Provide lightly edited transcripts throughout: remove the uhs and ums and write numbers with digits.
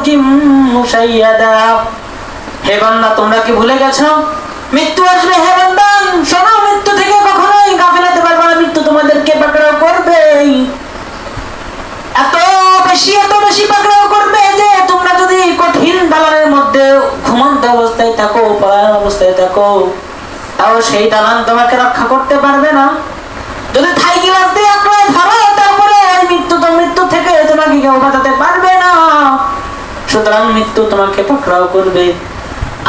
মৌতিম মুশাইয়াদা। হে বান্দা, তোমরা কি ভুলে গেছো মৃত্যু আসবে? হে বান্দা শোনো, মৃত্যু থেকে কখনোই গাফিলাতে পারবে না। মৃত্যু তোমাদেরকে পাকড়াও করবে, এত বেশি পাকড়াও করবে যে তোমরা যদি কঠিন দালানের মধ্যে ঘুমন্ত অবস্থায় থাকো, পলায়ন অবস্থায় থাকো, তাও সেই দালান তোমাকে রক্ষা করতে পারবে না। যদি থাই গিলাস দিয়ে আঁকড়ে ধরো, তারপরে এই মৃত্যু থেকে তোমাকে কেউ বাঁচাতে পারবে না। সুতরাং মৃত্যু তোমাকে পাকড়াও করবে।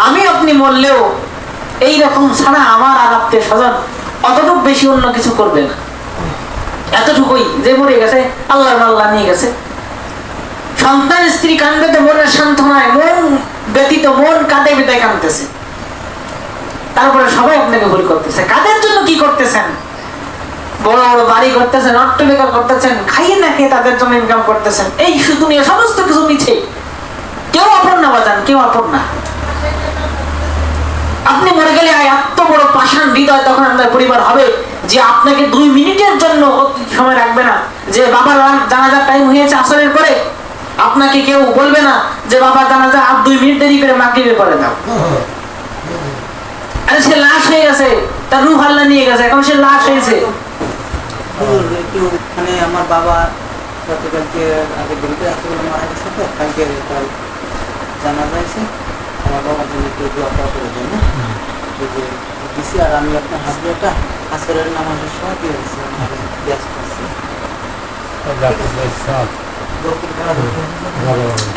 আমি আপনি মরলেও এইরকম ছাড়া আমার আর আত্মীয় স্বজন অতটুকু বেশি অন্য কিছু করবে না। এতটুকুই যে মরে গেছে আল্লাহর মাল্লা নিয়ে গেছে। সন্তান স্ত্রী কান্দে মনের সান্ত্বনায় মন ব্যতীত মন কাঁদে বিদায় কাঁদতেছে। তারপরে সবাই আপনাকে ভুল করতেছে। কাদের জন্য কি করতেছেন? বড় বড় বাড়ি করতেছেন, অট্টালিকা করতেছেন, খাইয়ে না খেয়ে তাদের জন্য ইনকাম করতেছেন। এই শুধু নিয়ে সমস্ত কিছু মিছে। কেউ আপন না বাজান, কেউ আপন না। আপনি মরে গেলে এত বড় পাষাণ হৃদয় তখন আপনার পরিবার হবে যে আপনাকে 2 মিনিটের জন্য সময় রাখবে না। যে বাবার জানাজার টাইম হয়েছে আসরের পরে, আপনাকে কেউ বলবে না যে বাবার জানাজা আর 2 মিনিট দেরি করে মাগরিবের পরে দাও। আরে সে লাশ হয়ে গেছে, তার রূহ আল্লাহ নিয়ে গেছে, এখন সে লাশ হয়েছে। মানে আমার বাবা গতকালকে আগে দিনকে রাত্রে মারা গেছে, তো কালকে তার জানাজা হয়েছে। আমার বাবার জন্য একটু দোয়া করে দেন না দিছি। আর আমি আপনার হাজবেন্ডটা আসরের নামাজের সময় দিয়ে দিচ্ছি, ব্যস্ত আছি।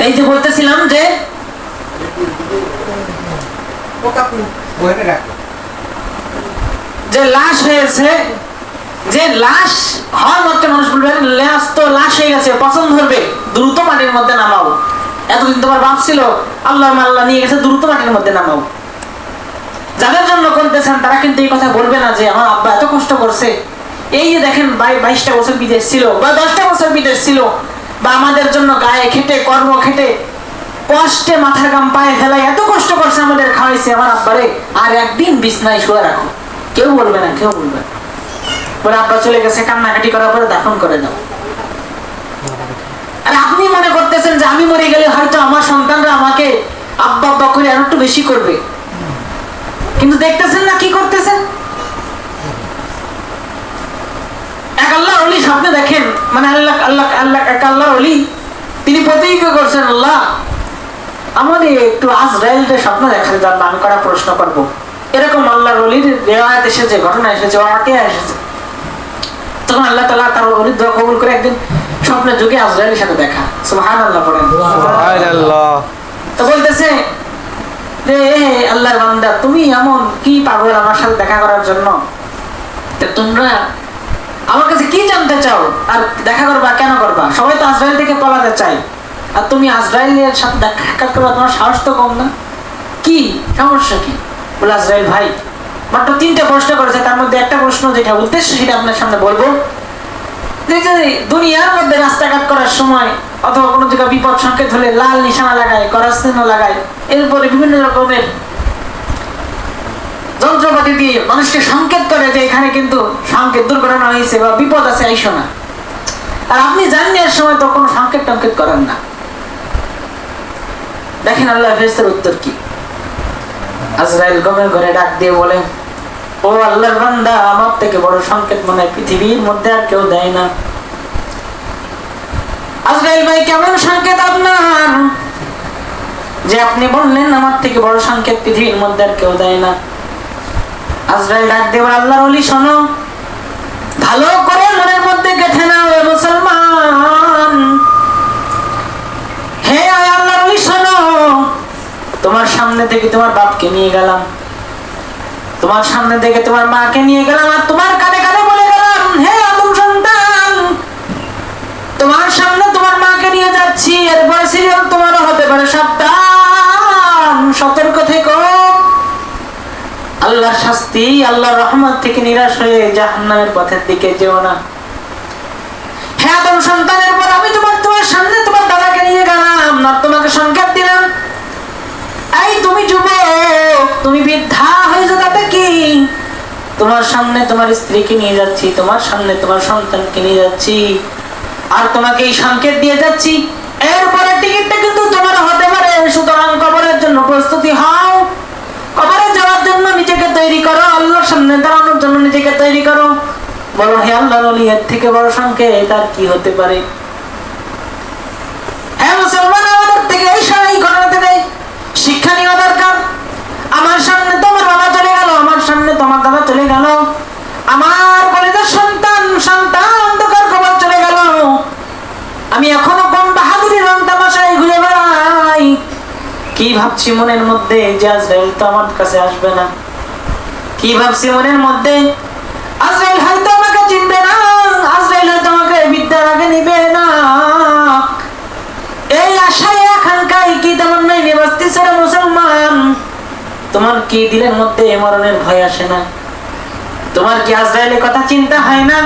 এই যে বলতেছিলাম যে লাশ হয়েছে, যে লাশ হওয়ার মধ্যে মানুষ বলবে লাশ তো লাশ হয়ে গেছে, পছন্দ ধরবে, দ্রুত মাটির মধ্যে নামাও। এতদিন তোমার বাপ ছিল, আল্লাহ মাল্লা নিয়ে গেছে, দ্রুত মাটির মধ্যে নামাও। যাদের জন্য করতেছেন তারা কিন্তু এই কথা বলবে না যে আমার আব্বা এত কষ্ট করছে। এই যে দেখেন 22টা বছর বিদেশ ছিল বা 10টা বছর বিদেশ ছিল, বা আমাদের জন্য গায়ে খেটে কর্ম খেটে কষ্টে মাথার গাম পায়ে ফেলাই এত কষ্ট করছে, আমাদের খাওয়াইছে আমার আব্বারে, আর একদিন বিছনায় শুয়ে রাখো। কেউ বলবে না, কেউ বলবে না। বলে আব্বা চলে গেছে, কান্নাকাটি করার পরে দাফন করে দাও। আর আপনি মনে করতেছেন যে আমি মরে গেলে হয়তো আমার সন্তানরা আমাকে আব্বা আব্বা করে আর একটু বেশি করবে, কিন্তু দেখতেছেন না কি করতেছেন। এক আল্লাহর ওলি স্বপ্নে দেখেন, মানে আল্লাহ আল্লাহ আল্লাহ এক আল্লাহর ওলি, তিনি প্রতিজ্ঞা করছেন আল্লাহ আমাদের একটু আজরাইলকে স্বপ্ন দেখার জন্য আমি করা প্রশ্ন করব। এরকম আল্লাহর ওলির রিওয়ায়াত এসেছে, ঘটনা এসেছে, ওয়াকিয়া এসেছে। তখন আল্লাহ তাআলা তার ওলির দোয়া কবুল করে একদিন স্বপ্নে যুগে আজরাইলের সাথে দেখা। সুবহানাল্লাহ পড়েন। সুবহানাল্লাহ। তো বলতেছে যে আল্লাহর বান্দা, তুমি এমন কি পাগল আমার সাথে দেখা করার জন্য? তোমরা আমার কাছে কি জানতে চাও আর দেখা করবা কেন করবা? সবাই তো আজরাইল থেকে পালাতে চাই, আর তুমি আজরাইলের সাথে দেখা করবা, তোমার সাহস তো কম না? কি সমস্যা কি? বলে আজরাইল ভাই মাত্র 3টে প্রশ্ন করেছে, তার মধ্যে একটা প্রশ্ন যেটা উদ্দেশ্য সেটা আপনার সামনে বলবো। দুনিয়ার মধ্যে রাস্তাঘাট করার সময় অথবা কোনো জায়গায় বিপদ সংকেত হলে লাল নিশানা লাগায়, করার চিহ্ন লাগায়, এরপরে বিভিন্ন রকমের যন্ত্রপাতি দিয়ে মানুষকে সংকেত করে যে এখানে কিন্তু সংকেত দুর্ঘটনা হয়েছে বা বিপদ আছে, আইসো না। আর আপনি জানার সময় তো কোনো সংকেত টংকেত করেন না। দেখেন আল্লাহ ফেরেশতার উত্তর কি। আজরাইল গমের ঘরে ডাক দিয়ে বলে, ও আল্লাহর বান্দা, আমার থেকে বড় সংকেত মনে হয় পৃথিবীর মধ্যে আর কেউ দেয় না। আজরাইল ভাই কেমন সংকেত আপনার যে আপনি বললেন আমার থেকে বড় সংকেত পৃথিবীর মধ্যে আর কেউ দেয় না? আজরাইল ডাক দিয়ে বলে, আল্লাহর ওলি শোনো, ভালো করে মনের মধ্যে গেঁথে নাও এ মুসলমান। হে আল্লাহর ওলি শোনো, তোমার সামনে থেকে তোমার বাপকে নিয়ে গেলাম, তোমার সামনে থেকে তোমার মাকে নিয়ে গেলাম, আর তোমার কানে কানে বলে গেলাম, হে আদম সন্তান, তোমার সামনে তোমার মাকে নিয়ে যাচ্ছি, এরপরে সিরিয়াল তোমারও হতে পারে, সাবধান, সতর্ক থেকো। আল্লাহর শাস্তি, আল্লাহর রহমত থেকে নিরাশ হয়ে জাহান্নামের পথের দিকে যেও না। হে আদম সন্তানের পর আমি তোমার সামনে তোমার দাদাকে নিয়ে গেলাম, আর তোমাকে সংকেত দিলাম, এই তুমি যুবক, তুমি বৃদ্ধা হয়েছো, তাতে কি? তোমার সামনে তোমার স্ত্রীকে নিয়ে যাচ্ছি, তোমার সামনে তোমার সন্তানকে নিয়ে যাচ্ছি, আর তোমাকে এই সংকেত দিয়ে যাচ্ছি, এরপরে টিকিটটা কিন্তু তোমার হতে পারে। সুতরাং কবরের জন্য প্রস্তুতি হও, কবরে যাওয়ার জন্য নিজেকে তৈরি করো, আল্লাহর সামনে দাঁড়ানোর জন্য নিজেকে তৈরি করো। বলো হে আল্লাহর ওলি, এর থেকে বড় সংকেত আর কি হতে পারে? হ্যাঁ মুসলমান, আমাদের থেকে এই ঘটনা থেকে শিক্ষা নেওয়া দরকার। আমার সামনে তোমার বাবা চলে গেল, আমার সামনে তোমার দাদা চলে গেল, আমার কলেজের সন্তান অন্ধকার কবর চলে গেল। আমি এখনো কোন বাহাদুরি রং তামাশায় ঘুরে বেড়াই। কি ভাবছি মনের মধ্যে যে আজরাইল তো আমার কাছে আসবে না। কি ভাবছি মনের মধ্যে, আজরাইল হয়তো আমাকে চিনবে না, আজরাইল হয়তো আমাকে বিদ্যার আগে নিবে না। এই আশায় আকাঙ্ক্ষায় কি তেমন নাই নিবাস্তিছে রে মুসলমান? তোমার কি দিলের মধ্যে মরণের ভয় আসে না? তোমার কি আজরাইলের কথা চিন্তা হয় না?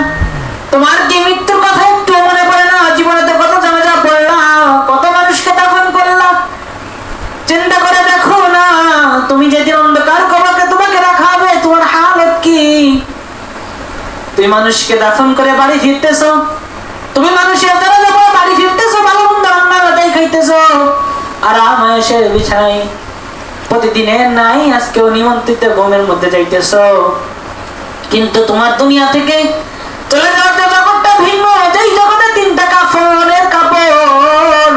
তোমার কি মৃত্যুর কথা একটু মনে পড়ে না? জীবনে তো কত জানাজা পড়লা, কত মানুষকে দাফন করলা। চিন্তা করে দেখো না, তুমি যেদিন অন্ধকার কবরে তোমাকে রাখা হবে, তোমার হালত কি? তুমি মানুষকে দাফন করে বাড়ি ফিরতেছো, তুমি মানুষের জানাজা পড়ে বাড়ি ফিরতেছো, ভালো মন্দ রান্না বাটাই খাইতেছো, আরাম এসে বিছানায় প্রতিদিনের নাই আজকেও নিমন্ত্রিত ঘুমের মধ্যে যাইতেছো। কিন্তু তোমার দুনিয়া থেকে চলে যাওয়ার জগৎটা ভিন্ন। যেই জগতে 3টা কাফনের কাপড়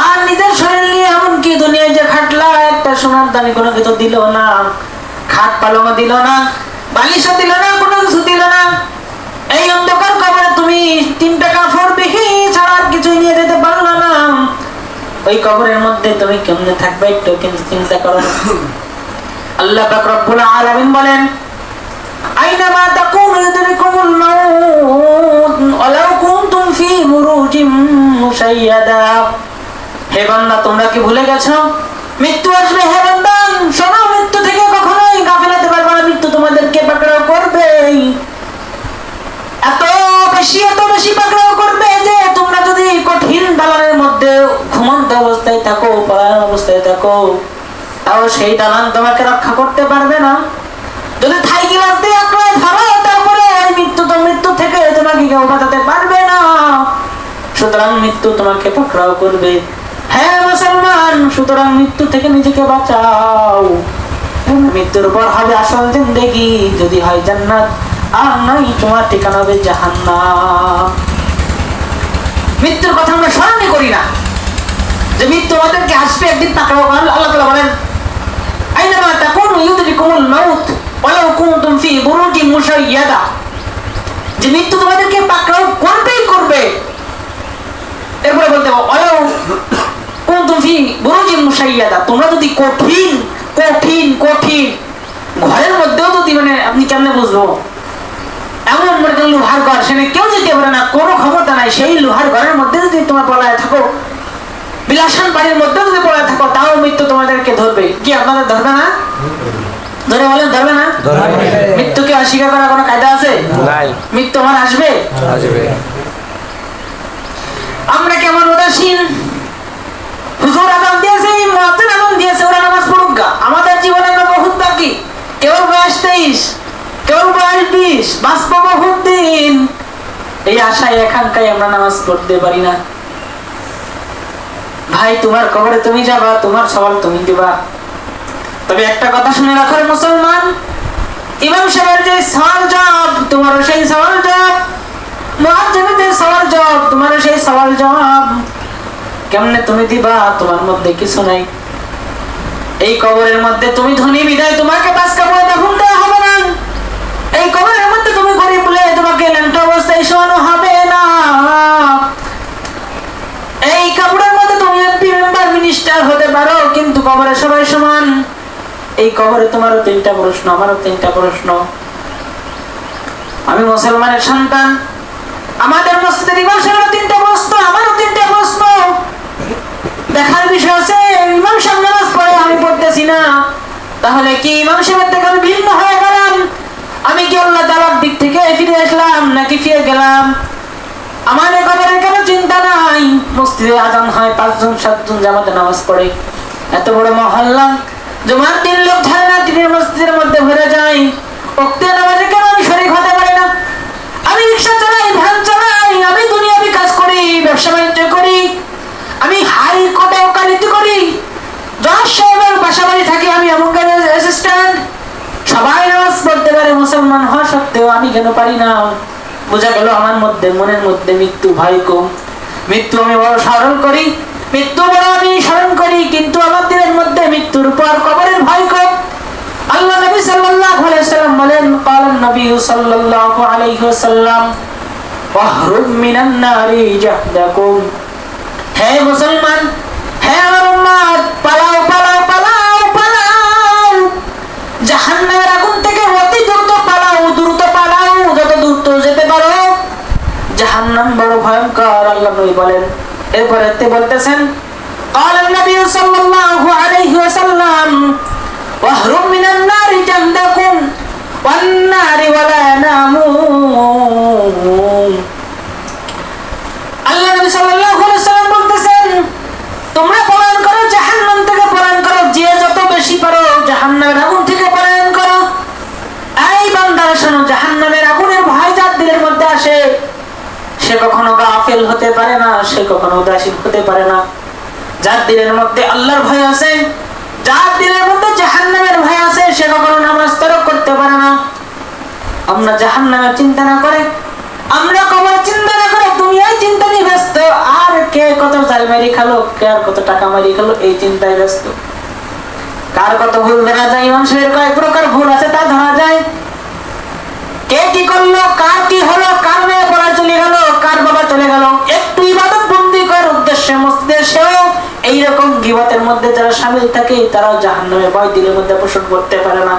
আর নিজের শরীর নিয়ে এমনকি দুনিয়ায় যে খাটলা, একটা সোনার দানি কোনো কিছু দিল না, খাট পালংও দিল না, বালিশও দিল না, কোনো কিছু দিল না। এই অন্ধকার কবরে তুমি 3টা কাপড় বিহি ছাড়া আর কিছুই নিয়ে যেতে পারলো না। ওই কবরের মধ্যে তুমি কেমনে থাকবে একটু কিন্তু চিন্তা করো। আল্লাহ পাক রব্বুল আলামিন বলেন, আইনামা তাকুনু ইউদরিকুমুল মাউত ওয়ালাউ কুনতুম ফি বুরুজিম মুশাইয়াদা। হে বান্দা, তোমরা কি ভুলে গেছো মৃত্যু আসবে? হে বান্দা শোনো, মৃত্যু থেকে কখনোই গাফিলাতে পারবে না। মৃত্যু তোমাদেরকে পাকড়াও করবে, এত বেশি পাকড়াও করবে যে তোমরা যদি কঠিন দালানের মধ্যে ঘুমন্ত অবস্থায় থাকো, পলায়ন অবস্থায় থাকো, তাও সেই দালান তোমাকে রক্ষা করতে পারবে না। যদি থাইকি বাঁচতে আঁকড়ায় ধরো, তারপরে এই মৃত্যু থেকে তোমাকে কেউ বাঁচাতে পারবে না। সুতরাং মৃত্যু তোমাকে পাকড়াও করবে। হ্যাঁ মুসলমান, সুতরাং মৃত্যু থেকে নিজেকে বাঁচাও। মৃত্যুর পর হবে আসল জিন্দেগি, যদি হয় জান্নাত আর নাই তোমার ঠিকানা হবে জাহান্নাম। মৃত্যুর কথা আমরা স্মরণই করি না, যে মৃত্যু আমাদেরকে আসবে একদিন পাকড়াও। আল্লাহ তাআলা বলেন, আইনামা তাকুনু ইউদরিকুমুল মাউত ওয়ালাউ কুনতুম ফি বুরুজিম মুশাইয়াদা, যে মৃত্যু তোমাদেরকে পাকড়াও করবেই করবে। এরপরে বলতে হবে ওয়ালাউ কুনতুম ফি বুরুজিম মুশাইয়াদা, তোমরা যদি কঠিন ঘরের মধ্যেও যদি, মানে আপনি কেমনে বুঝবো, এমন মনে করেন লোহার ঘর, সেখানে কেউ যেতে পারে না, কোনো ক্ষমতা নাই, সেই লোহার ঘরের মধ্যে যদি তোমার পলায় থাকো, বিলাসান বাড়ির মধ্যে যদি পলায় থাকো, তাও মৃত্যু তোমাদেরকে ধরবে। কি আপনাদের ধরবে না? ধরে বলেন ধরবে না? মৃত্যুকে অস্বীকার করার কোনো কায়দা আছে? মৃত্যু আমার আসবে। আমরা কেমন উদাসীন, হুজুর আযান দিয়েছে, মুয়াজ্জিন আযান দিয়েছে, ওরা নামাজ পড়ুক গা, আমাদের জীবনে বহুত বাকি, কেবল বয়স 23, কেবল বয়স 20, বাঁচবো বহুত দিন। এই আশায় এখানকায় আমরা নামাজ পড়তে পারি না। ভাই, তোমার কবরে তুমি যাবা, তোমার সওয়াল তুমি দিবা। তবে একটা কথা শুনে রাখো মুসলমান, ইমাম সাহেবের যে সওয়াল জবাব, তোমারও সেই সওয়াল জবাব, মুয়াজ্জিনের সওয়াল জবাব, তোমারও সেই সওয়াল জবাব। কেমনে তুমি দিবা? তোমার মধ্যে কিছু নাই। এই কবরের মধ্যে তুমি ধনী বিদায় তোমাকে 5 কাপড়ে দাফন দেওয়া হবে না। এই কবরের মধ্যে তুমি গরিব বলে তোমাকে ল্যাংটা অবস্থায় শোয়ানো হবে না। এই কাপড়ের মধ্যে তুমি এমপি, মেম্বার, মিনিস্টার হতে পারো, কিন্তু কবরে সবাই সমান। এই কবরে তোমারও 3টা প্রশ্ন, আমারও 3টা প্রশ্ন। আমি মুসলমানের সন্তান, আমাদের মসজিদের ইমাম সাহেবের 3টা প্রশ্ন, আমারও 3টা প্রশ্ন। দেখার বিষয় আছে, ইমাম সাহেব নামাজ পড়ে, আমি পড়তেছি না, তাহলে কি ইমাম সাহেবের থেকে আমি ভিন্ন হয়ে গেলাম? আমি কি আল্লাহ তাআলার দিক থেকে ফিরে আসলাম নাকি ফিরে গেলাম? আমার কবরের কোনো চিন্তা নাই। মসজিদে আযান হয়, 5 জন 7 জন জামাতে নামাজ পড়ে, এত বড় মহল্লা, জুমার দিন লোক ছাড়ে না, দিনের মসজিদের মধ্যে ভরে যায়। ওক্তে নামাজে কেন আমি শরীক হতে পারি না? আমি রিকশা চালাই, ভ্যান চালাই, আমি দুনিয়াবি কাজ করি, ব্যবসা বাণিজ্য করি, বোঝা গেল আমার মনের মধ্যে মৃত্যু ভয় কম। মৃত্যু আমি বড় স্মরণ করি, মৃত্যু বড় আমি স্মরণ করি, কিন্তু আমার দিনের মধ্যে মৃত্যুর পর কবরের ভয় কম। আল্লাহ নবী সাল্লাল্লাহু আলাইহি ওয়াসাল্লাম বলেন, ক্বালান নবী সাল্লাল্লাহু আলাইহি ওয়াসাল্লাম ওয়াহরুম মিনান নারি জাহদাকুম। হে মুসলমান, হে আমার উম্মত, পালাও পালাও পালাও পালাও জাহান্নামের আগুন থেকে অতি দ্রুত পালাও, দ্রুত পালাও, যত দ্রুত যেতে পারো। জাহান্নাম বড় ভয়ঙ্কর, আল্লাহ নবী বলেন। এরপরে তে বলতেছেন, ক্বালান নবী সাল্লাল্লাহু আলাইহি ওয়াসাল্লাম ওয়াহরুম মিনান নারি জাহদাকুম ওয়ান নারি ওয়ালা নামুম। আল্লাহ নবী সাল্লাল্লাহু আলাইহি ওয়াসাল্লাম বলতেছেন, তোমরা পলায়ন করো জাহান্নাম থেকে, পলায়ন করো, যে যত বেশি পারো জাহান্নামের আগুন থেকে পলায়ন করো। এই বান্দারা শোনো, জাহান্নামের আগুনের ভয় যার দিলের মধ্যে আসে, সে কখনো গাফেল হতে পারে না, সে কখনো উদাসীন হতে পারে না। যার দিলের মধ্যে আল্লাহর ভয় আছে, যার দিলের মধ্যে জাহান্নামের ভয় আছে, সে কখনো নামাজ তরক করতে পারে না। আমরা জাহান্নামের চিন্তা না করে, আমরা কবর চিন্তা না করে দুনিয়ায় চিন্তা নিয়ে ব্যস্ত, আর কে কত জাল মারি খালো, কে আর কত টাকা মারি খালো, এই চিন্তায় ব্যস্ত। কার কত ভুল ধরা যায়, ইমাম সাহেবের কয়েক প্রকার ভুল আছে তা ধরা যায়। কে কি করলো, কার কি হলো, কার মেয়ে পড়া চলে গেল, কার বাবা চলে গেল, একটু ইবাদত বন্দি করার উদ্দেশ্যে মসজিদে সেও এইরকম গীবতের মধ্যে যারা শামিল থাকে, তারাও জাহান্নামের ভয় দিলের মধ্যে পোষণ করতে পারে না।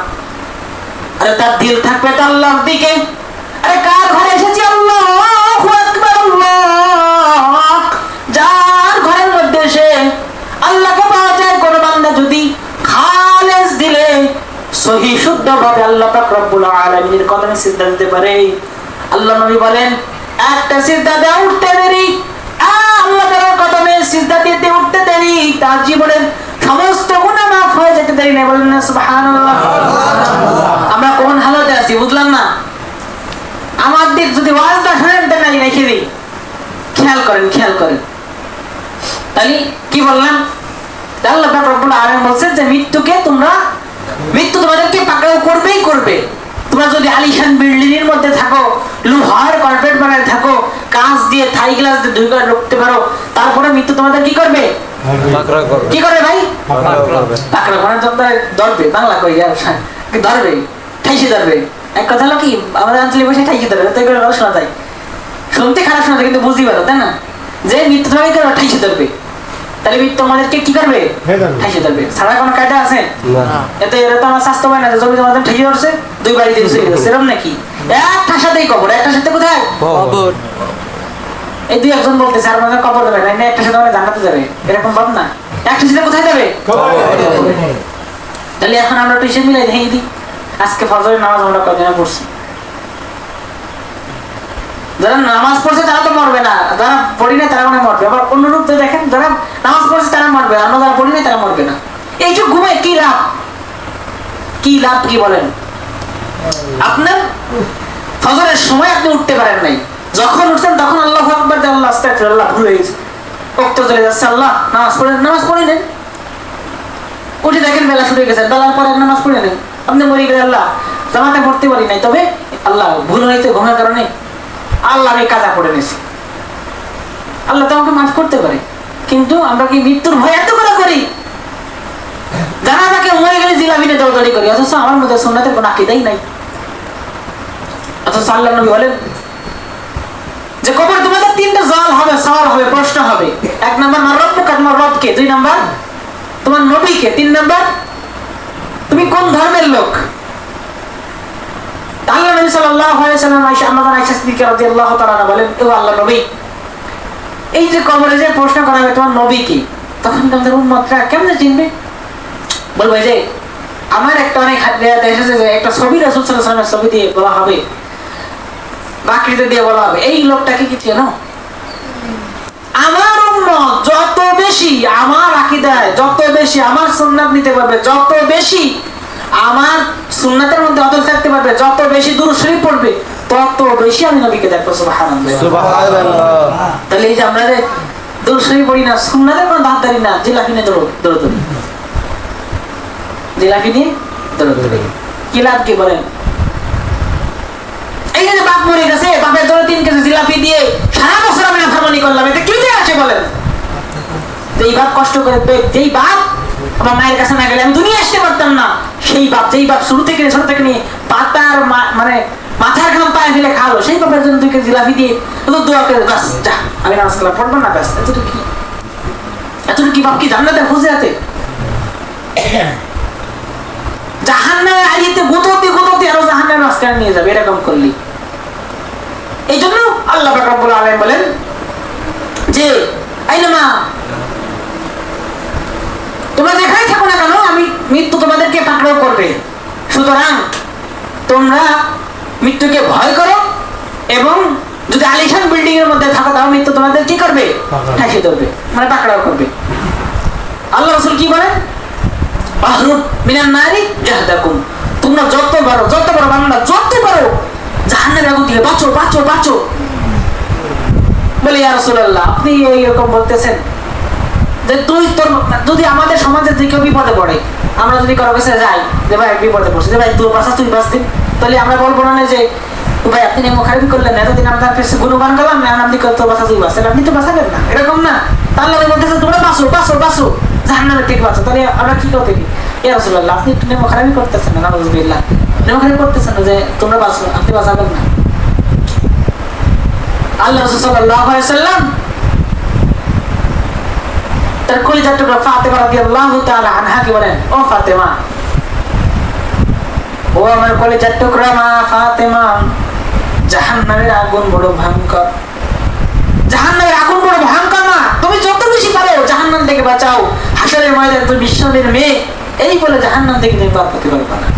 আরে তার দিল থাকবে তো আল্লাহর দিকে। আরে কার ঘরে এসেছি, আল্লাহু আকবার, আল্লাহ। যার ঘরের মধ্যে এসে আল্লাহকে পাওয়া যায়, কোন বান্দা যদি খালেস দিলে সহি শুদ্ধভাবে আল্লাহ পাক রব্বুল আলামিনের কদমে সিজদা দিতে পারে। আল্লাহ নবী বলেন, একটা সিজদা দেওয়া উঠতে দেরি, আল্লাহ তাআলার কদমে সিজদা দিতে উঠতে দেরি, তার জীবনের সমস্ত গুনাহ মাফ হয়ে যেতে দেরি নেই। বলেন না সুবহানাল্লাহ। আমরা কোন হালতে আছি বুঝলাম না। আমার দিক যদি ওয়াজটা শুনেন তো নাই রেখে দিই, খেয়াল করেন খেয়াল করেন। তাহলে কি বললাম, আল্লাহ পাক রব্বুল আলামিন বলছেন যে মৃত্যু তোমাদেরকে পাকড়াও করবেই করবে। তোমরা যদি আলিশান বিল্ডিং এর মধ্যে থাকো, লোহার কার্পেট বানায় থাকো, কাঁচ দিয়ে থাই গ্লাস দিয়ে ধুই করে রাখতে পারো, তারপরে মৃত্যু তোমাদের কি করবে, কি করবে ভাই, পাকড়া করে ধরবে। বাংলা কই আর ধরবে, ঠাইসে ধরবে। এক কথা হলো কি, আমাদের অঞ্চলে বসে ঠাইসে ধরবে, তাই করে শোনা যায়, শুনতে খারাপ শোনা যায় কিন্তু বুঝতে পারো, তাই না, যে মৃত্যু তোমাকে ঠাইসে ধরবে। তাহলে মৃত্যু আমাদেরকে কি করবে, ঠাইসে ধরবে। ছাড়া কোনো কায়দা আছে? এতে এরা তো আমার স্বাস্থ্য পায় না, জমি তোমাদের ঠাইসে ধরছে, দুই বাড়ি দিয়ে চলে গেছে, এরকম নাকি? একটার সাথেই কবর, একটার সাথে কোথায় কবর। এই দুই একজন বলতেছে আর আমাদের কবর যাবে না, একটার সাথে আমাদের জান্নাতে যাবে, এরকম ভাব না। একটার সাথে কোথায় যাবে, তাহলে এখন আমরা একটু হিসেব মিলাই দেখে দিই। আজকে ফজরের নামাজ আমরা কয়জনে পড়ছি? যারা নামাজ পড়ছে তারা তো মরবে না, যারা পড়ি না তারা মনে মরবে। আবার অন্যরূপ দেখেন, যারা নামাজ পড়ছে তারা মরবে, আমরা যারা পড়ি না তারা মরবে না। এইটুকু ঘুমে কি লাভ, কি লাভ, কি বলেন? আপনার ফজরের সময় আপনি উঠতে পারেন নাই, যখন উঠছেন তখন আল্লাহু আকবার, আল্লাহ আস্তাগফিরুল্লাহ, ভুলে গেছে, ওয়াক্ত চলে যাচ্ছে, আল্লাহ নামাজ পড়ে নেন। উঠে দেখেন বেলা শুরু হয়ে গেছে, বেলার পরে নামাজ পড়ে নেন। আপনি মরে গেলে আল্লাহ জামাতে পড়তে পারি নাই, তবে আল্লাহ ভুল হয়েছে ঘুমের কারণে, আল্লাহ আমি কাজা পড়ে নিয়েছি, আল্লাহ তো আমাকে মাফ করতে পারে। কিন্তু আমরা কি মৃত্যুর ভয় এত করে করি, জানা তাকে মরে গেলে জিলাপিনে দৌড়াদৌড়ি করি, অথচ আমার মধ্যে সুন্নাতের কোনো আকীদাই নাই। অথচ আল্লাহ নবী বলেন যে কবর তোমাদের তিনটা জল হবে, সওয়াল হবে, প্রশ্ন হবে। এক নাম্বার মার রব্বুকা, তোমার রবকে। দুই নাম্বার তোমার নবীকে। তিন নাম্বার তুমি কোন ধর্মের লোক। আল্লাহ নবী সাল্লাল্লাহু আলাইহি ওয়াসাল্লাম আয়েশা সিদ্দিকা রাদিয়াল্লাহু তাআলা বলেন, ও আল্লাহ নবী, এই যে কবরে যে প্রশ্ন করা হবে তোমার নবী কি, তখন তোমাদের উম্মতরা কেমনে চিনবে? বলবো যে আমার একটা অনেক এসেছে যে একটা ছবি রাসূল সাল্লাল্লাহু আলাইহি ওয়াসাল্লামের ছবি দিয়ে বলা হবে, বাকরিতে দিয়ে বলা হবে, এই লোকটাকে কি চেনো? আমার উম্মত যত বেশি আমার আকীদায়, যত বেশি আমার সুন্নাত নিতে পারবে, যত বেশি আমার সুন্নাতের মধ্যে অটল থাকতে পারবে, যত বেশি দুরূদ শরীফ পড়বে, তত বেশি আমি নবীকে দেখবো। সুবহানাল্লাহ, সুবহানাল্লাহ। তাহলে এই যে আমরা যে দুরূদ শরীফ পড়ি না, সুন্নাতের কোনো ধারধারি না, জিলাপি নিয়ে দৌড়াদৌড়ি, জিলাপি নিয়ে দৌড়াদৌড়ি, কি লাভ কি বলেন? এই যে বাপ মরে গেছে, বাপের ধরে 3 কেজি জিলাপি দিয়ে সারা বছর আমি নাফরমানি করলাম, এতে কি যে আসে বলেন? যেই বাপ কষ্ট করে, যেই বাপ আমার মায়ের কাছে না গেলে আমি দুনিয়া আসতে পারতাম না, সেই বাপ, যেই বাপ শুরু থেকে ছোট থেকে নিয়ে পাতার মানে মাথার ঘাম পায়ে ফেলে খাওয়ালো, সেই বাপের জন্য 2 কেজি জিলাপি দিয়ে দোয়া করে বাস যা, আমি নামাজ কালাম পড়বো না, ব্যাস এতটুকু কি বাপ কি জান্নাতে খুঁজে আছে? জাহান্নামে আইতে গোততে আরো জাহান্নামের মাঝখানে নিয়ে যাবে এরকম করলি। এই জন্য আল্লাহ পাক রব্বুল আলামিন বলেন যে আইনামা, তোমরা যেখানে থাকো না কেন আমি মৃত্যু তোমাদেরকে পাকড়াও করবে, সুতরাং তোমরা মৃত্যুকে ভয় করো, এবং যদি আলিশান বিল্ডিং এর মধ্যে থাকো তাও মৃত্যু তোমাদের কি করবে? ঠাসিয়ে ধরবে, মানে পাকড়াও করবে। আল্লাহ রাসূল কি বলেন? আহরুব মিনান নারি জাহদাকুম, তোমরা যত বড় বান্দা, যত বড় জাহান্নামের আগুন থেকে বাঁচো। বলে ইয়া রাসূলুল্লাহ, আপনি এইরকম বলতেছেন যে তুই তোর, যদি আমাদের সমাজে যে কেউ বিপদে পড়ে, আমরা যদি কারো কাছে যাই যে ভাই বিপদে পড়ছে, যে ভাই তুই বাঁচতে, তাহলে আমরা বলবো না যে ভাই আপনি নেমো খারাপি করলেন, এতদিন আপনার কাছে গুণগান করলাম, আপনি তোর বাঁচা তুই বাঁচলেন, আপনি তো বাঁচাবেন না, এরকম না। তাহলে বলতেছে তোমরা বাঁচো জাহান্নামের থেকে বাঁচো, তাহলে আমরা কি করতে কি? ইয়া রাসূলুল্লাহ, আপনি একটু নেমো খারাপি করতেছেন না, নাউযুবিল্লাহ, নেমো খারাপি করতেছেন না যে তোমরা বাঁচো, আপনি বাঁচাবেন না। আল্লাহ রাসূল সাল্লাল্লাহু আলাইহি ওয়াসাল্লাম তার কলিজার টুকরা ফাতেমা রাদিয়াল্লাহু তাআলা আনহা কি বলেন? ও ফাতেমা, ও আমার কলিজার টুকরা মা ফাতেমা, জাহান্নামের আগুন বড় ভয়ঙ্কর, জাহান্নামের আগুন বড় ভয়ঙ্কর মা, তুমি যত বেশি পারো জাহান্নাম থেকে বাঁচাও, হাসরের ময়দানে তুমি বিশ্বনবীর মেয়ে, এই বলে জাহান্নাম থেকে তুমি পার হতে পারবে না।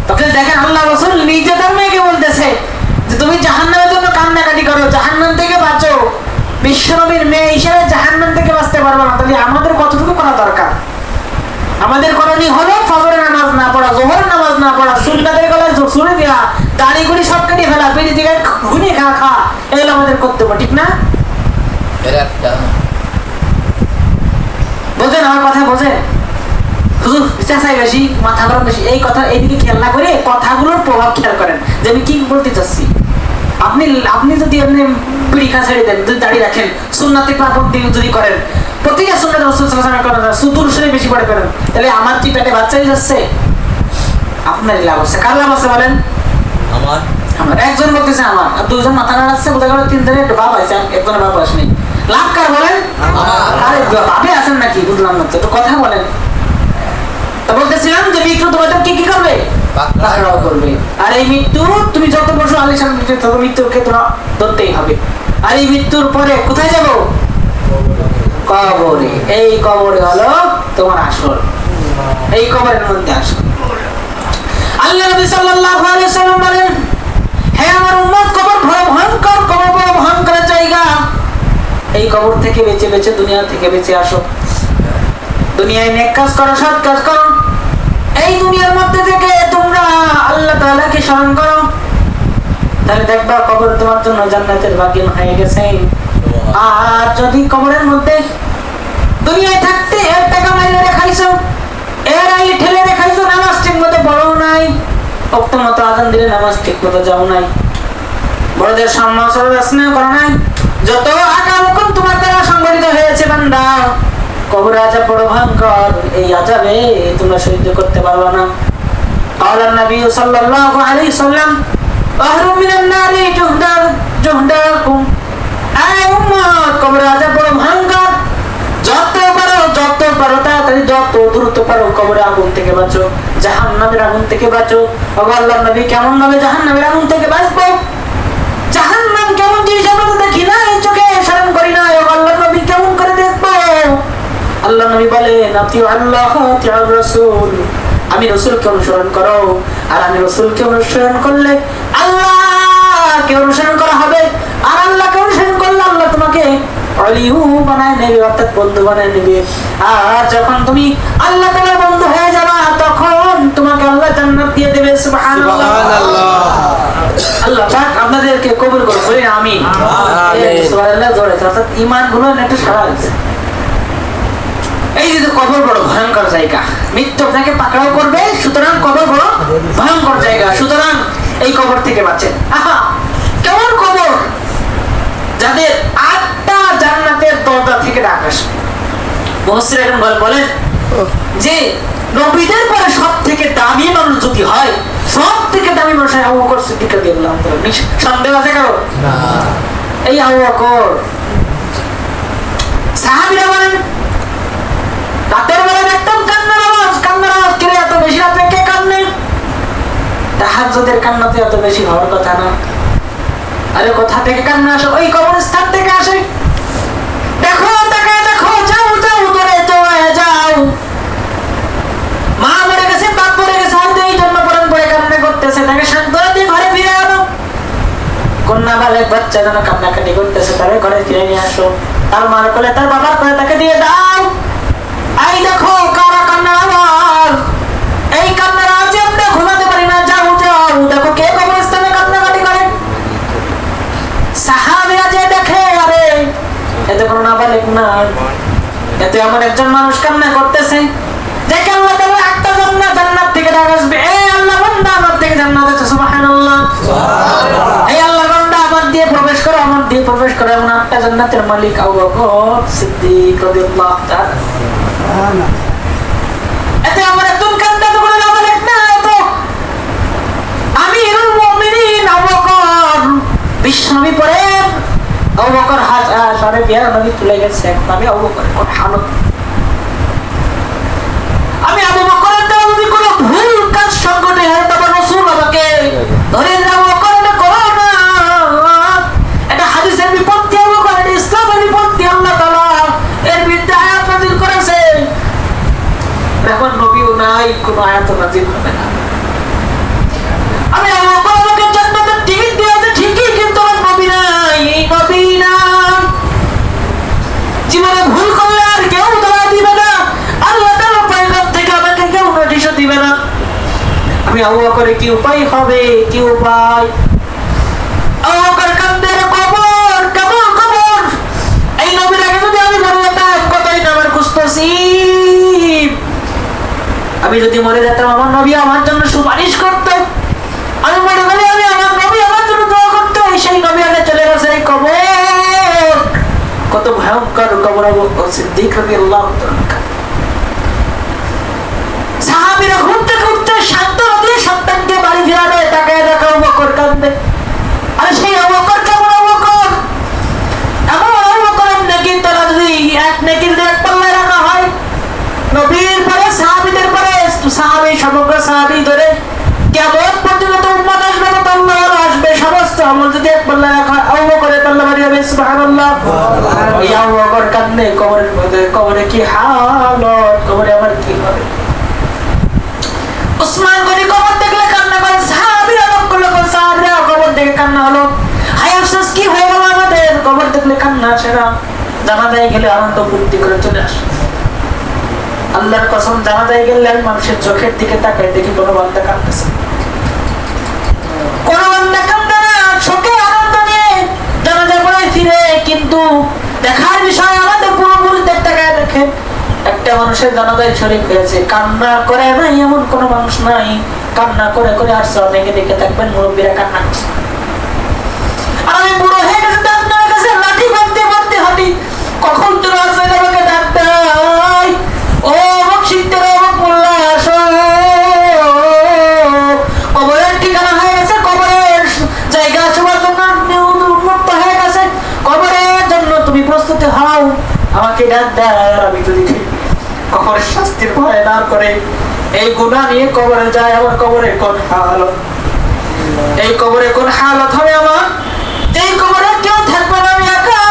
তখন দেখেন আল্লাহ রাসূল নিজে তার মেয়েকে বলতেছে যে তুমি জাহান্নামের জন্য কান্নাকাটি করো, জাহান্নাম থেকে বাঁচো, বিশ্বনবীর মেয়ে হিসেবে জাহান্নাম থেকে বাঁচতে পারবে না। তাহলে আমাদের কতটুকু করা দরকার? আমাদের করণীয় হলো ফজরের নামাজ না পড়া, যোহরের নামাজ না পড়া, সুন্নাতের গলায় ছুরি দেওয়া, দাড়িগুলি সব কেটে ফেলা, বিড়ি থেকে ঘুরে খা, এগুলো আমাদের কর্তব্য, ঠিক না? বোঝেন আমার কথা? বোঝেন? হুজুর চেঁচাই বেশি, মাথা গরম বেশি, এই কথা এইদিকে খেয়াল না করে কথাগুলোর প্রভাব খেয়াল করেন যে আমি কি বলতে চাচ্ছি। আপনি যদি আপনি বিড়ি খা ছেড়ে দেন, যদি দাড়ি রাখেন, সুন্নাতে পাবন্দি যদি করেন, প্রতিটা সুন্নাত রাসূল সাল্লাল্লাহু আলাইহি ওয়াসাল্লাম করেন, সুদূর সরে বেশি পড়ে করেন, তাহলে আমার কি পেটে বাচ্চাই যাচ্ছে? আপনারই লাভ আছে। কার লাভ আছে বলেন? আমার। একজন বলতেছে আমার, আর দুজন মাথা নাড়াচ্ছে, বোঝা গেল 3 জনের বাপ আছে, একজনের বাপ আসেনি। লাভ কার বলেন? আরে বাপে আছেন নাকি? বুঝলাম না তো, কথা বলেন। তা বলতেছিলাম যে মৃত্যু তোমাদেরকে কি করবে? পাকড়াও করবে। আর এই মৃত্যু তুমি যত বছর আলিশান মৃত্যুকে তোমরা ধরতেই হবে। আর এই মৃত্যুর পরে কোথায় যাব? কবরে। এই কবরে হলো তোমার আসল, এই কবরের মধ্যে আসল। আল্লাহ নবী সাল্লাল্লাহু আলাইহি ওয়াসাল্লাম বলেন, হে আমার উম্মত, কবর বড় ভয়ঙ্কর, কবর বড় ভয়ঙ্কর জায়গা। এই কবর থেকে বেঁচে দুনিয়া থেকে বেঁচে আসো, দুনিয়ায় নেক কাজ করো, সৎ কাজ করো, এই দুনিয়ার মধ্যে থেকে তোমরা আল্লাহ তাআলাকে স্মরণ করো, তাহলে দেখবা কবর তোমার জন্য জান্নাতের বাগিন হয়ে গেছে। আর যদি কবরের মধ্যে দুনিয়ায় থাকতে 1 টাকা মাইনে রেখাইছো, এর আগে ঠেলে রেখাইছো, নামাজ ঠিক মতো পড়ো নাই, ওয়াক্ত মতো আযান দিলে নামাজ ঠিক মতো যাও নাই, বড়দের সম্মান স্নেহ করো নাই, যত আকাম হুকুম তোমার দ্বারা সংগঠিত হয়েছে বান্দা, কবর আযাব বড় ভয়ঙ্কর, এই আযাবে তোমরা সহ্য করতে পারবে না। আল্লাহ নবী সাল্লাল্লাহু আলাইহি সাল্লাম, আহরু মিনান নারি জুহদাকুম, আয় উম্মত, কবর আযাব বড় ভয়ঙ্কর, যত পারো তাড়াতাড়ি, যত দ্রুত পারো কবরের আগুন থেকে বাঁচো, জাহান্নামের আগুন থেকে বাঁচো। আল্লাহর নবী কেমন ভাবে জাহান্নামের আগুন থেকে বাঁচবো? জাহান্নাম কেমন জিনিস আমরা তো দেখি না, এই চোখে স্মরণ করি না, আল্লাহর নবী কেমন করে দেখবো? আল্লাহ নবী বলেন, আতিউ আল্লাহ আতিউর রাসূল, আমি রাসূলকে অনুসরণ করো, আর আমি রাসূলকে অনুসরণ করলে আল্লাহকে অনুসরণ করা হবে, আর আল্লাহকে অনুসরণ করলে আল্লাহ তোমাকে অলিহু বানায় নেবে, অর্থাৎ বন্ধু বানায় নেবে। আর যখন তুমি আল্লাহ তাআলার বন্ধু হয়ে যাবা, তখন তোমাকে আল্লাহ জান্নাত দিয়ে দেবে। সুবহানাল্লাহ। আল্লাহ পাক আপনাদেরকে কবুল করুন, বলি আমিন। সুবহানাল্লাহ জোরে, অর্থাৎ ঈমান গুলো একটা সারা আছে। এই যে কবর বড় ভয়ঙ্কর জায়গা, মৃত্যু আপনাকে পাকড়াও করবে, সুতরাং কবর বড় ভয়ঙ্কর জায়গা। সুতরাং এই কবর থেকে বাঁচেন। আহা, কেমন কবর, যাদের 8টা জান্নাতের দরজা থেকে ডাক আসে। মুফাসসির এখন বলেন যে নবীদের পরে সব থেকে দামি মানুষ যদি হয়, সব থেকে দামি মানুষ আবু বকর সিদ্দিক রাদিয়াল্লাহু তাআলা। সন্দেহ আছে কারো? এই আবু বকর। সাহাবীরা বলেন রাতের বেলা একদম কান্নার আওয়াজ কিরে এত বেশি রাতে কে কান্নে? তাহাজ্জুদের কান্না তো এত বেশি হওয়ার কথা না। আরে কোথা থেকে কান্না আসে? ওই কবরস্থান থেকে আসে। দেখো তাকায় দেখো, যাও যাও দূরে যাও, মা মরে গেছে, বাপ মরে গেছে, আর এই জন্য পরম পরে কান্না করতেছে, তাকে সান্ত্বনা দিয়ে ঘরে ফিরে আনো। কন্যা বালক বাচ্চা যেন কান্নাকাটি করতেছে, তাকে ঘরে ফিরে নিয়ে আসো। তার মার কোলে তার বাবার কোলে তাকে দিয়ে দাও। এই দেখো কারা কান্নার আওয়াজ, এই কান্নার আওয়াজে আমরা ঘুমাতে পারি না, যাও যাও দেখো কে কবরস্থানে কান্নাকাটি করে। সাহাবীরা যে দেখে, আরে এতে কোনো নাবালিগ না, এতে এমন একজন মানুষ কান্না করতেছে, দেখে আল্লাহ তাআলা একটা জান্নাত থেকে ডাক আসবে, এই আল্লাহ বান্দা আমার থেকে জান্নাত আছে, সুবহানাল্লাহ, এই আল্লাহ বান্দা আমার দিয়ে প্রবেশ করো, আমার দিয়ে প্রবেশ করো। এমন একটা জান্নাতের মালিক আবু বকর সিদ্দিক রাদিয়াল্লাহু তাআলা। এতে আমার একদম কান্না তো কোনো নাবালিগ না, তো আমিরুল মুমিনিন আবু বকর, বিশ্বনবী পরে আবু বকর সারে বিয়ার নবী চলে গেছে, আমি আবু বকরের কোন হালত, আমি আবু বকরের দ্বারা যদি কোনো ভুল কাজ সংঘটে হয় তবে রাসূল আমাকে ধরে আবু বকর এটা করো না, এটা হাদিসের বিপত্তি, আবু বকর এটা ইসলামের বিপত্তি, আল্লাহ তাআলা এর বিরুদ্ধে আয়াত নাযিল করেছে। এখন নবীও নাই, কোনো আয়াত নাযিল হবে না। আমি আবু বকর আমাকে জান্নাতের টিকিট দিয়েছে ঠিকই, কিন্তু আমার নবী নাই, এই নবী না। জীবনে ভুল করলে আর কেউ ধরা দিবে না, আল্লাহ তাআলা পয়গম্বর থেকে আমাকে কেউ নোটিশও দিবে না। আমি আবু বকরের কি উপায় হবে, কি উপায়? আবু বকর কান্দে, কবর কেমন কবর, এই নবীর আগে যদি আমি মরে যেতাম, কতই না আমার খুঁজতেছি, আমি যদি মরে যেতাম আমার নবী আমার জন্য সুপারিশ করতো, আমি মরে গেলে আমি আমার নবী আমার জন্য দোয়া করতো, সেই নবী আগে চলে গেছে এই কবর। কত ভয়ঙ্কর কবর আবু বকর সিদ্দিক রাদিয়াল্লাহু তাআলা। সাহাবীরা ঘুরতে ঘুরতে সান্ত্বনা দিয়ে সন্তানকে বাড়ি ফিরাবে, তাকায় দেখো আবু বকর কাঁদে। আরে সেই আবু বকর কেমন আবু বকর? এমন আবু বকরের নেকির তলা যদি এক নেকির দিয়ে এক পাল্লায় রাখা হয়, নবীর পরে সাহাবীদের পরে সাহাবী, সমগ্র সাহাবী ধরে কিয়ামত পর্যন্ত উম্মত আসবে, তো আল্লাহ আসবে, সমস্ত আমল যদি এক পাল্লায় রাখা হয়, আবু বকরের পাল্লা ভারী হবে, সুবহানাল্লাহ। এই আবু বকর কাঁদে কবরের মধ্যে, কবরে কি হালত, কবরে আমার কি হবে? উসমান গনি কবর দেখলে কান্না করে, সাহাবীরা সাহাবীরা কবর দেখে কান্না হলো, হায় আফসোস কি হয়ে গেল আমাদের, কবর দেখলে কান্না আসে না, জানাজায় গেলে আনন্দ ফুর্তি করে চলে আসে। আল্লাহর কসম, জানাজায় গেলে আমি মানুষের চোখের দিকে তাকাই, দেখি কোনো বান্দা কাঁদতেছে, কোনো বান্দা কান্দে না, চোখে আনন্দ নিয়ে জানাজায় পড়ে ফিরে। কিন্তু দেখার বিষয় আমাদের পূর্বপুরুষদের তাকায় দেখে, একটা মানুষের জানাজায় শরীক হয়েছে, কান্না করে নাই এমন কোন মানুষ নাই, কান্না করে করে আসছে। অনেকে দেখে থাকবেন মুরব্বীরা কান্না করছে, আর আমি বুড়ো হয়ে গেছে, ডাক্তারের কাছে লাঠি বাঁধতে বাঁধতে হাঁটি, কখন তোর আসবে আমাকে ডাক্তার, ও বকশিতে রহমত মোল্লা আসো, কবরের ঠিকানা হয়ে গেছে, কবরের জায়গা সবার জন্য উন্মুক্ত হয়ে গেছে, কবরের জন্য তুমি প্রস্তুত হও, আমাকে ডাক দেয়। আর আমি যদি কবরের শাস্তির ভয় না করে এই গুনাহ নিয়ে কবরে যায়, আমার কবরে কোন হালত, এই কবরে কোন হালত হবে আমার, এই কবরে কেউ থাকবে না, আমি একা,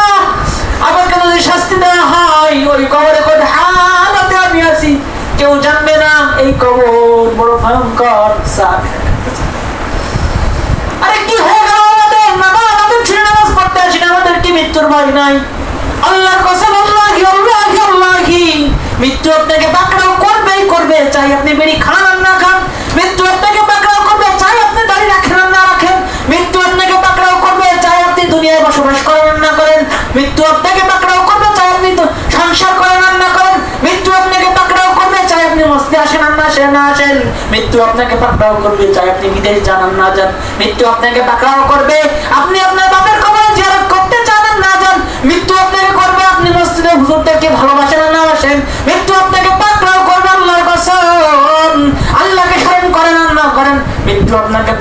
আমাকে যদি শাস্তি দেওয়া হয় ওই কবরে কোন হালতে আমি আছি কেউ জানবে না, এই কবর বড় ভয়ঙ্কর। আরে কি হয়ে গেল আমাদের, আমাদের ছেলে নামাজ পড়তে আসি না, আমাদের কি মৃত্যুর ভয় নাই? আল্লাহর কসম, আল্লাহি আল্লাহি আল্লাহি, মৃত্যু আপনাকে পাকড়াও করবেই করবে, চাই আপনি বেরি খান আর না খান, মৃত্যু আপনাকে পাকড়াও করবে, চাই আপনি দাড়ি রাখেন আর না রাখেন, মৃত্যু আপনাকে পাকড়াও করবে, চাই আপনি দুনিয়ায় বসবাস করেন আর না করেন, মৃত্যু আপনাকে পাকড়াও করবে, চাই আপনি সংসার করেন আর না করেন, মৃত্যু আপনাকে পাকড়াও করবে, চাই আপনি মস্তি আসেন আর না আসেন। মৃত্যু আপনাকে পাকড়াও করবে, চাই আপনি বিদেশ যান আর না যান। মৃত্যু আপনাকে পাকড়াও করবে, আপনি আপনার বাপের কবর জিয়ারত করতে চান আর না যান। মৃত্যু আপনাকে করবে, আপনি মসজিদে হুজুরদেরকে ভালোবাসেন আর না বাসেন। মৃত্যু আপনাকে পাকড়াও করবে, আল্লাহর কসম, আল্লাহকে স্মরণ করেন আর না করেন। মৃত্যু আপনাকে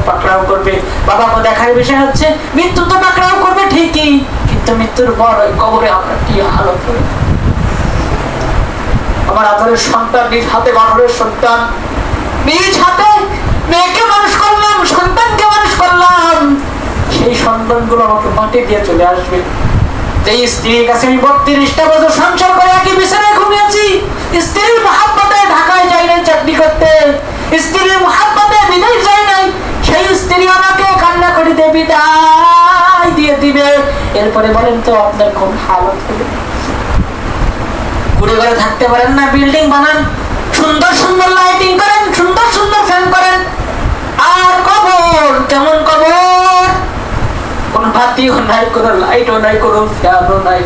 পাকড়াও করবে। বাবাকে দেখার বিষয় হচ্ছে মৃত্যু তো পাকড়াও করবে ঠিকই, কিন্তু মৃত্যুর পর ওই কবরে আপনার কি হালত হবে। আমার আদরের সন্তান, নিজ হাতে গঠনের সন্তান, নিজ হাতে মেয়েকে মানুষ করলাম, সন্তানকে মানুষ করলাম, সেই সন্তানগুলো আমাকে মাটি দিয়ে চলে আসবে। যেই স্ত্রীর কাছে আমি 32টা বছর সংসার করে একই বিছানায় ঘুমিয়েছি, স্ত্রীর মহাব্বতে ঢাকায় যাই নাই চাকরি করতে, স্ত্রীর মহাব্বতে বিদেশ যাই নাই, সেই স্ত্রী আমাকে কান্না করিতে বিদায় দিয়ে দিবে। এরপরে বলেন তো আপনার কোন হালত হবে? ঘুরে ঘরে থাকতে পারেন না, বিল্ডিং বানান, সুন্দর সুন্দর লাইটিং করেন, সুন্দর সুন্দর ফ্যান করেন, আর কবর কেমন কবর? কোন বাতিও নাই, কোন লাইটও নাই, কোন ফ্যানও নাই।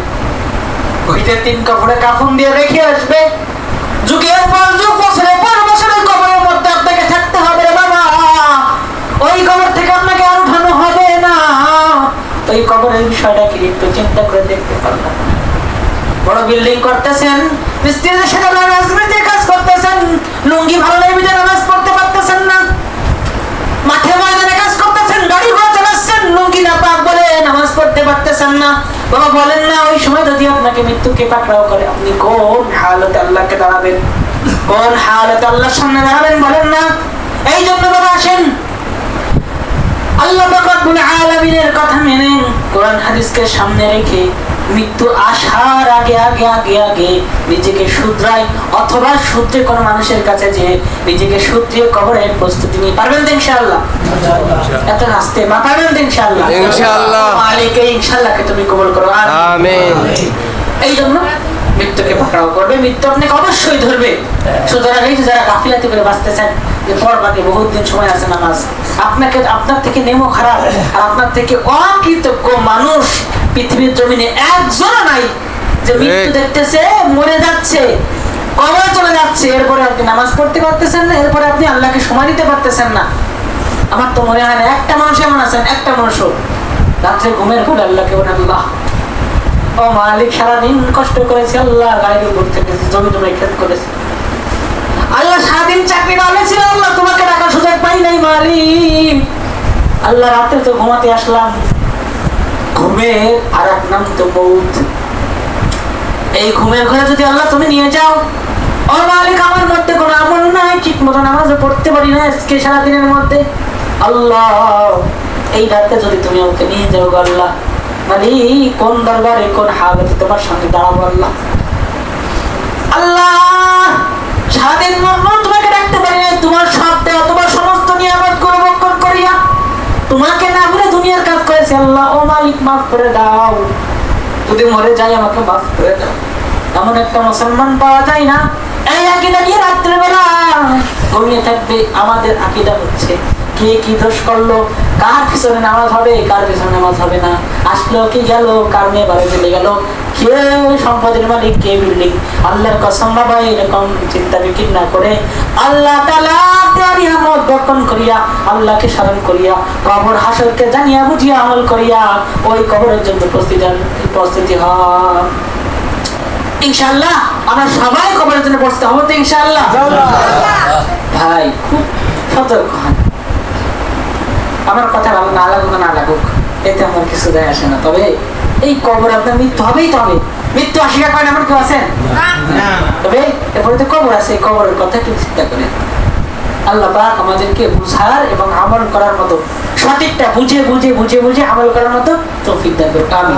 ওইটা 3 কাপড়ে কাফন দিয়ে রেখে আসবে। যুগের পর যুগ, বছরের পর বছর ওই কবরের মধ্যে আপনাকে থাকতে হবে রে বাবা। ওই কবর থেকে আপনাকে আর উঠানো হবে না। ওই কবরের বিষয়টা কি একটু চিন্তা করে দেখতে পারলাম। বড় বিল্ডিং করতেছেন, মিস্ত্রিদের সাথে রাজনীতির কাজ করতেছেন, লুঙ্গি ভালো নেই বিধে নামাজ পড়তে পারতেছেন না, মাঠে ময়দানে কাজ করতেছেন, গাড়ি ঘোড়া চালাচ্ছেন, লুঙ্গি না পাক বলে নামাজ পড়তে পারতেছেন না। বাবা বলেন না, ওই সময় যদি আপনাকে মৃত্যুকে পাকড়াও করে, আপনি কোন হালতে আল্লাহকে দাঁড়াবেন? কোন হালতে আল্লাহর সামনে দাঁড়াবেন বলেন না? এই জন্য বাবা আসেন, আল্লাহ রাব্বুল আলামিনের কথা মেনে কোরআন হাদিসকে সামনে রেখে মৃত্যু আসার আগে আগে আগে আগে নিজেকে শুধরাই, অথবা শুধরে কোনো মানুষের কাছে যে নিজেকে শুধরিয়ে কবরের প্রস্তুতি নিয়ে পারবেন তো ইনশাআল্লাহ? এত হাসতে মা পারবেন তো ইনশাআল্লাহ? ইনশাআল্লাহ। মালিকে ইনশাআল্লাহকে তুমি কবুল করো, আমিন। এই জন্য মৃত্যুকে পাকড়াও করবে, মৃত্যু আপনাকে অবশ্যই ধরবে। সুতরাং এই যে যারা গাফিলাতি করে বাঁচতেছেন, যে পরবাদে বহুত দিন সময় আছে নামাজ, আপনার থেকে নেমো খারাপ আর আপনার থেকে অকৃতজ্ঞ মানুষ পৃথিবীর জমিনে একজনও নাই যে মৃত্যু দেখতেছে, মরে যাচ্ছে, কবর চলে যাচ্ছে, এরপরে আপনি নামাজ পড়তে পারতেছেন না, এরপরে আপনি আল্লাহকে সময় দিতে পারতেছেন না। আমার তো মনে হয় না একটা মানুষ এমন আছেন, একটা মানুষও রাত্রে ঘুমের পরে আল্লাহকে বলে, আল্লাহ ও মালিক, সারাদিন কষ্ট করেছে, আল্লাহ গাড়ির উপর থেকে জমি জমি খেত করেছে, আল্লাহ সারাদিন চাকরি করেছিল, আল্লাহ তোমাকে ডাকার সুযোগ পাই নাই মালিক, আল্লাহ রাতে তো ঘুমাতে আসলাম। ঘুমের আর এক নাম তো মৌত। এই ঘুমের ঘরে যদি আল্লাহ তুমি নিয়ে যাও, ও মালিক আমার মধ্যে কোনো আমল নাই, ঠিক মতো নামাজও পড়তে পারি না আজকে সারাদিনের মধ্যে, আল্লাহ এই রাতে যদি তুমি ওকে নিয়ে যাও আল্লাহ, মালিক কোন দরবারে কোন হালতে তোমার সঙ্গে দাঁড়াবো আল্লাহ। আল্লাহ সারাদিন তোমাকে ডাকতে পারি না, তোমার সব দেওয়া, তোমার সমস্ত নিয়ামত গুলো ভক্ষণ করিয়া তোমাকে না বলে দুনিয়ার কাজ করেছে, আল্লাহ ও মালিক মাফ করে দাও, যদি মরে যাই আমাকে মাফ করে দাও। এমন একটা মুসলমান পাওয়া যায় না এই আকীদা নিয়ে রাত্রেবেলা ঘুমিয়ে থাকবে। আমাদের আকীদা হচ্ছে কে কি দোষ করলো, কার পিছনে নামাজ হবে, কার পিছনে নামাজ হবে না, আসলো কি গেল, কার মেয়ে বাড়ি চলে গেল, কে সম্পদের মালিক, কে বিল্ডিং। আল্লাহর কসম বাবা, এরকম চিন্তা বিকির না করে আল্লাহ তাআলা নিয়ামত বর্তন করিয়া, আল্লাহকে স্মরণ করিয়া, কবর হাসরকে জানিয়া বুঝিয়া আমল করিয়া ওই কবরের জন্য প্রস্তুতি হয়। ইনশাআল্লাহ আমরা সবাই কবরের জন্য প্রস্তুত হব তো ইনশাআল্লাহ। ভাই খুব সতর্ক হন, আমার কথা ভালো না লাগুক না লাগুক এতে আমার কিছু যায় আসে না, তবে এই কবর আপনার মৃত্যু হবেই তো হবে। মৃত্যু অস্বীকার করেন এমন কেউ আছেন? তবে এরপরে তো কবর আছে, এই কবরের কথা একটু চিন্তা করেন। আল্লাহ পাক আমাদেরকে বুঝার এবং আমল করার মতো, সঠিকটা বুঝে বুঝে বুঝে বুঝে আমল করার মতো তৌফিক দান করুন। আমিন।